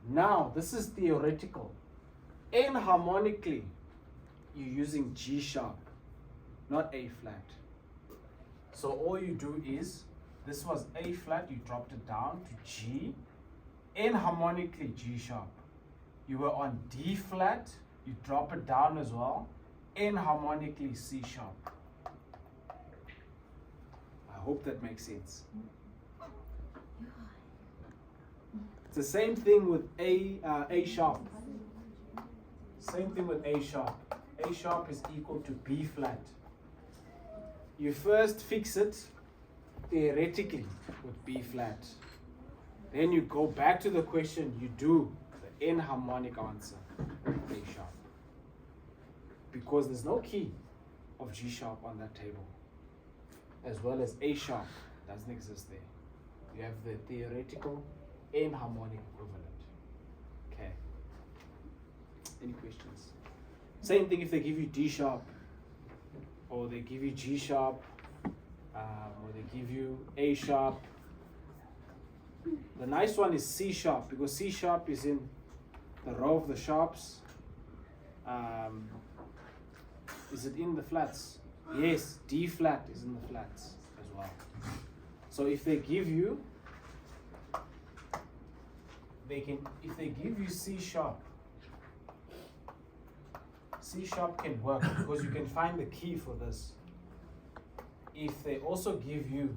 Now, this is theoretical. Enharmonically, you're using G sharp, not A flat. So all you do is, this was A flat, you dropped it down to G. Enharmonically, G sharp. You were on D flat, you drop it down as well. Enharmonically, C sharp. I hope that makes sense. It's the same thing with A sharp. Same thing with A sharp. A sharp is equal to B flat. You first fix it theoretically with B flat. Then you go back to the question, you do the enharmonic answer with A sharp. Because there's no key of G sharp on that table. As well as A sharp doesn't exist there. You have the theoretical enharmonic equivalent. Okay. Any questions? Same thing if they give you D sharp, or they give you G sharp, or they give you A sharp. The nice one is C sharp, because C sharp is in the row of the sharps. Is it in the flats? Yes, D flat is in the flats as well. So if they give you, if they give you C sharp can work because you can find the key for this. If they also give you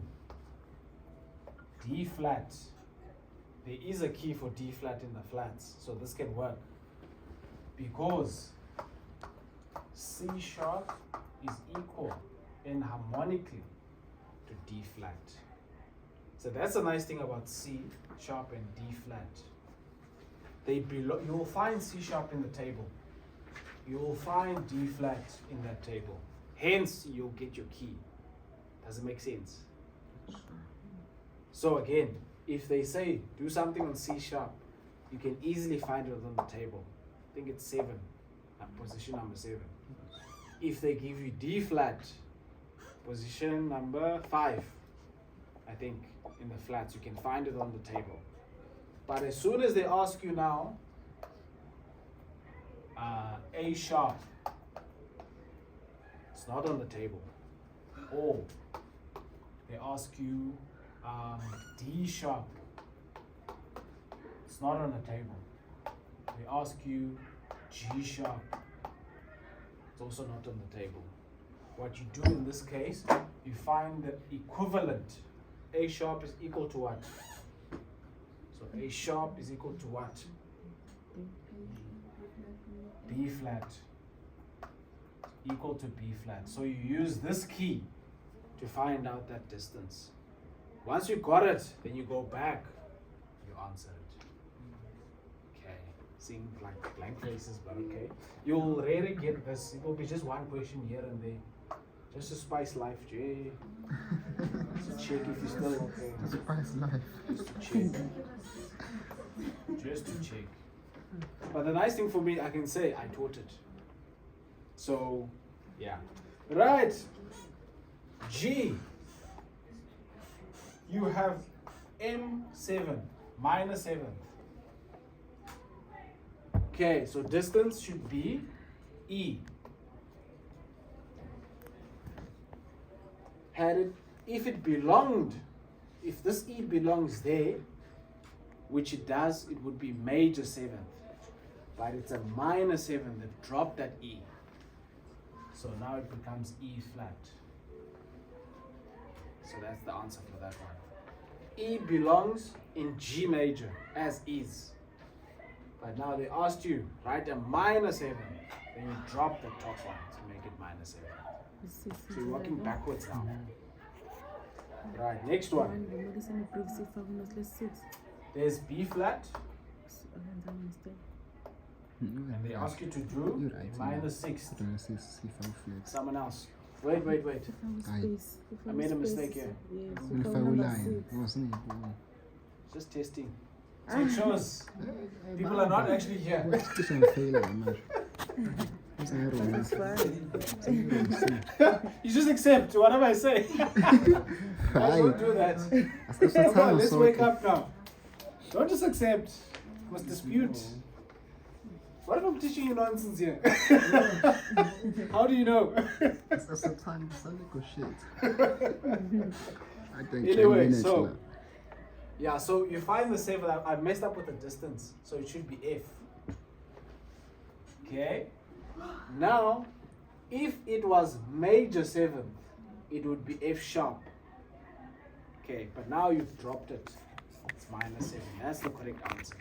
D flat, there is a key for D flat in the flats, so this can work because C sharp is equal enharmonically to D flat. So that's a nice thing about C sharp and D flat. They belong. You will find C sharp in the table. You will find D flat in that table. Hence, you'll get your key. Does it make sense? So again, if they say do something on C sharp, you can easily find it on the table. I think it's 7, position number 7. If they give you D flat, position number 5, I think in the flats, you can find it on the table. But as soon as they ask you now, A sharp, it's not on the table. Or they ask you D sharp, it's not on the table. They ask you G sharp, it's also not on the table. What you do in this case, you find the equivalent. A sharp is equal to what? So A sharp is equal to what? B flat. Equal to B flat. So you use this key to find out that distance. Once you got it, then you go back, you answer it. Okay. Seeing like blank faces, but okay. You'll rarely get this. It will be just one question here and there. Just to spice life, Jay. Just to check if you're still okay. Spice life. Just to check. Just to check. But the nice thing for me, I can say I taught it. So, yeah. Right. G. You have M7, minus 7. Okay, so distance should be E. If it belonged, if this E belongs there, which it does, it would be major 7th. But it's a minor 7 that dropped that E. So now it becomes E flat. So that's the answer for that one. E belongs in G major, as is. But now they asked you, write a minor 7. Then you drop the top one to make it minor 7. So you're working backwards now. Right, next one. There's B flat. And they ask you to do minor 6th. Someone else. Wait. I made a mistake here. Just testing. So it shows people are not actually here. You just accept whatever I say. I don't do that. Come on, let's wake up now. Don't just accept. must dispute. What if I'm teaching you nonsense here? How do you know? That's a Sunday shit. I think Anyway, so yeah, so you find the 7. I messed up with the distance, so it should be F. Okay. Now, if it was major 7th, it would be F sharp. Okay, but now you've dropped it. It's minus 7. That's the correct answer.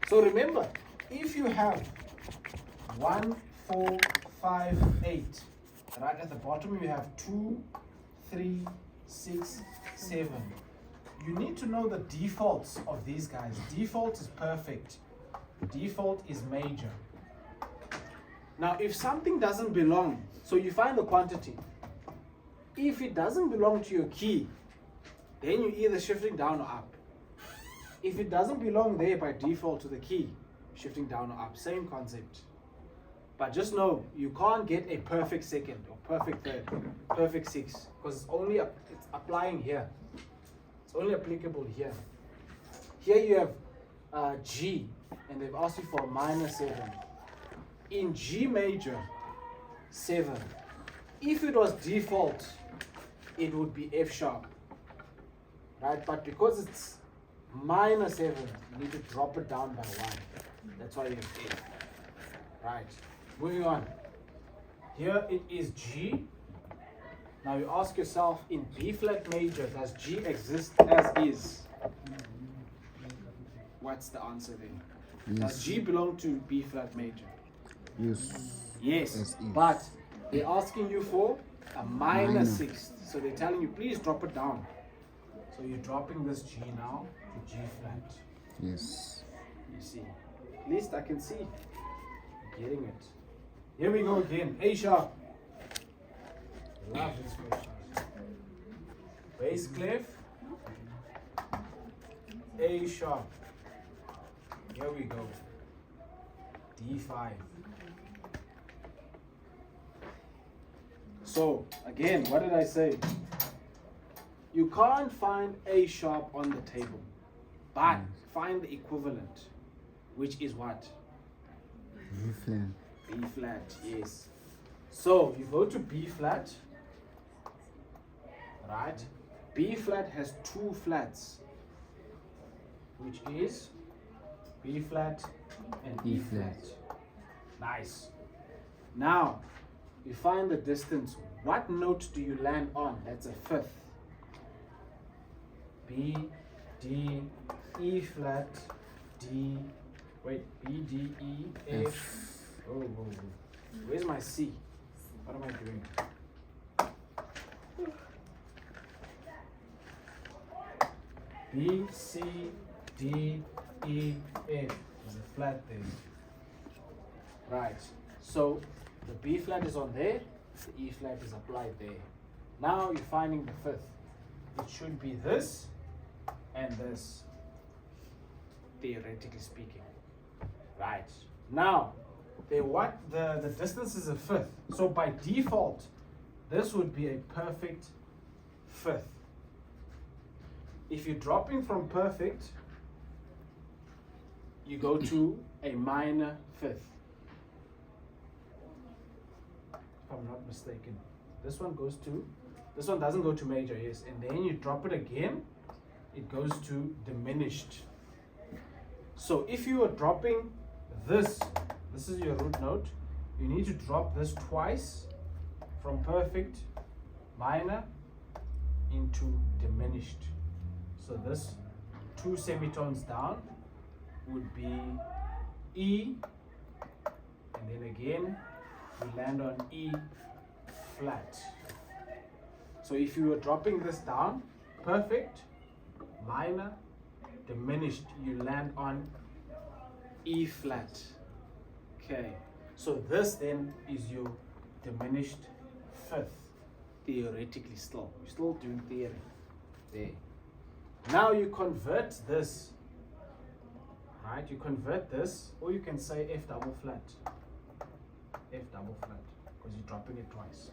So remember, if you have 1, 4, 5, 8, right at the bottom you have 2, 3, 6, 7. You need to know the defaults of these guys. Default is perfect. Default is major. Now, if something doesn't belong, so you find the quantity. If it doesn't belong to your key, then you're either shifting down or up. If it doesn't belong there by default to the key, shifting down or up, same concept. But just know, you can't get a perfect second or perfect third, perfect 6, because it's applying here. It's only applicable here. Here you have G, and they've asked you for a minor 7. In G major, 7. If it was default, it would be F sharp. Right? But because it's minor 7, you need to drop it down by 1. That's why you have F. Right. Moving on. Here it is G. Now you ask yourself, in B flat major, does G exist as is? What's the answer there? Yes. Does G belong to B flat major? Yes. Yes. But they're asking you for a minor 6th. So they're telling you, please drop it down. So you're dropping this G now to G flat. Yes. You see. At least I can see. You're getting it. Here we go again. A sharp. Love this question. Bass clef. A sharp. Here we go. D5. So again, what did I say? You can't find A sharp on the table, but find the equivalent, which is what? B flat. B flat, yes. So you go to B flat, right? B flat has 2 flats, which is B flat and E flat. Nice. Now, you find the distance. What note do you land on? That's a 5th. B, D, E flat, D, wait, B, D, E, F. Oh, where's my C? What am I doing? B, C, D, E, F. There's a flat there. Right. So the B flat is on there, the E flat is applied there. Now you're finding the 5th. It should be this and this, theoretically speaking. Right. Now, the distance is a 5th. So by default, this would be a perfect 5th. If you're dropping from perfect, you go to a minor 5th. If I'm not mistaken. This one doesn't go to major, yes. And then you drop it again, it goes to diminished. So if you are dropping this is your root note, you need to drop this twice from perfect, minor, into diminished. So this 2 semitones down would be E, and then again we land on E flat. So if you were dropping this down, perfect, minor, diminished, you land on E flat. Okay, so this then is your diminished 5th, theoretically still. You're still doing theory there. Now you convert this, right? You convert this, or you can say F double flat. F double flat, because you're dropping it twice.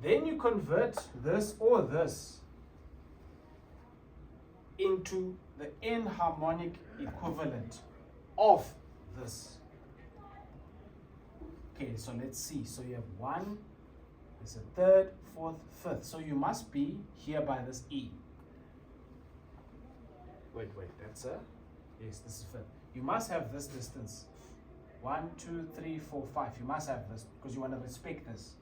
Then you convert this or this into the enharmonic equivalent. of this. Okay, so let's see. So you have 1, there's a 3rd, 4th, 5th. So you must be here by this E. Wait, that's a, yes, this is 5th. You must have this distance. 1, 2, 3, 4, 5. You must have this because you want to respect this.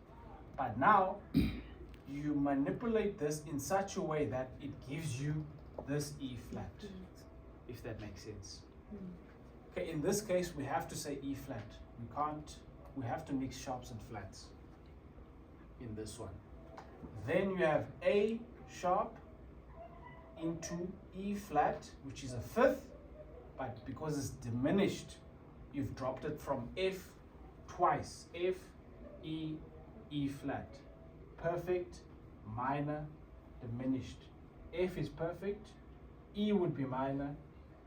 But now, you manipulate this in such a way that it gives you this E flat, if that makes sense. Okay, in this case, we have to say E flat. We have to mix sharps and flats in this one. Then you have A sharp into E flat, which is a 5th, but because it's diminished, you've dropped it from F twice. F, E, E flat. Perfect, minor, diminished. F is perfect, E would be minor,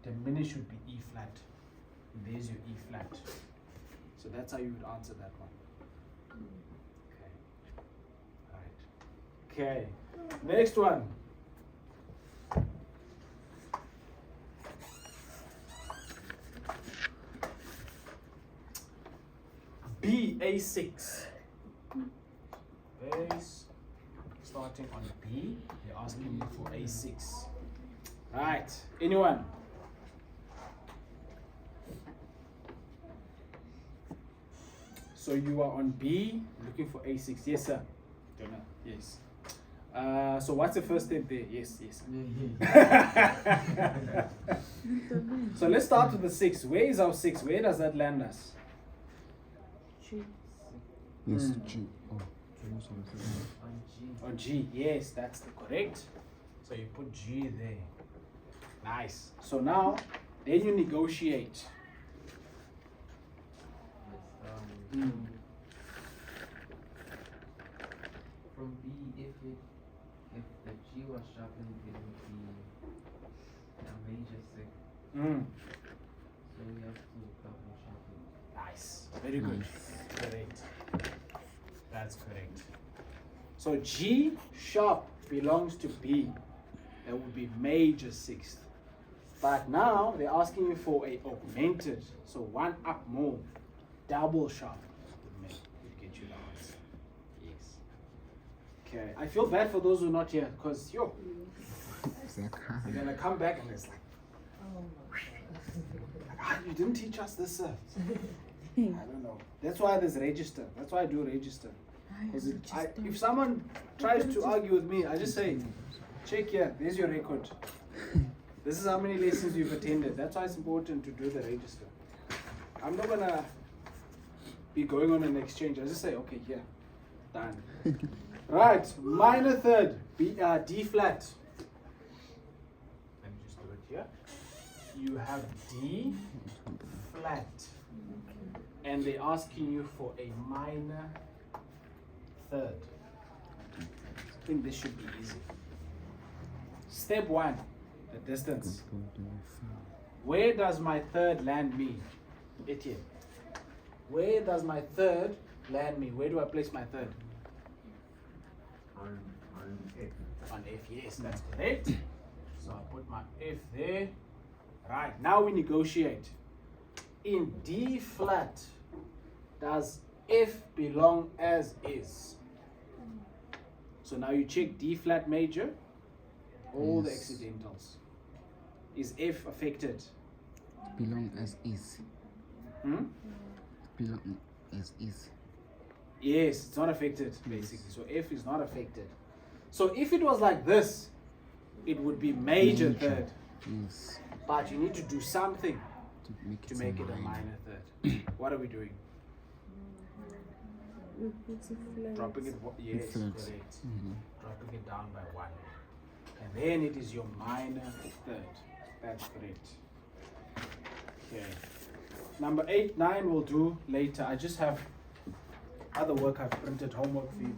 diminished would be E flat. And there's your E flat. So that's how you would answer that one. Okay. Right. Okay. Next one. B, A6. Base. Starting on B, they're asking me for A6. Right. Anyone? So you are on B, looking for A6. Yes, sir. Jonah. Yes. So what's the first step there? Yes. So let's start with the 6. Where is our 6? Where does that land us? Yes, G. Oh. On G. Yes, that's the correct. So you put G there. Nice. So now, then you negotiate. From B, if the G was sharpened, it would be a major 6. So we have to double sharpen. Nice. Very good. Correct. That's correct. So G sharp belongs to B. That would be major 6th. But now they're asking you for a augmented. So 1 up more. Double sharp. Would get you the answer. Yes. Okay. I feel bad for those who are not here because you're gonna come back and it's like, you didn't teach us this, sir. I don't know. That's why there's register. That's why I do register. Because if someone tries to argue with me, I just say, check here, there's your record. This is how many lessons you've attended. That's why it's important to do the register. I'm not gonna be going on an exchange. I just say, okay, here, done. Right, minor 3rd, D flat. Let me just do it here. You have D flat. And they're asking you for a minor 3rd. I think this should be easy. Step 1, the distance. Where does my 3rd land me? Etienne. Where does my 3rd land me? Where do I place my 3rd? On F. On F, yes, that's correct. So I'll put my F there. Right, now we negotiate. In D flat, does F belong as is? So now you check D flat major, all the Yes. accidentals. Is F affected? Belong as is. Belong as is. Yes, it's not affected basically. So F is not affected. So if it was like this, it would be major 3rd. Yes. But you need to do something To to make it a minor 3rd. What are we doing? Dropping it, yes, Flat. correct. Dropping it down by 1. And then it is your minor 3rd. That's correct. Okay. Number 8, 9 we'll do later. I just have other work I've printed, homework for you.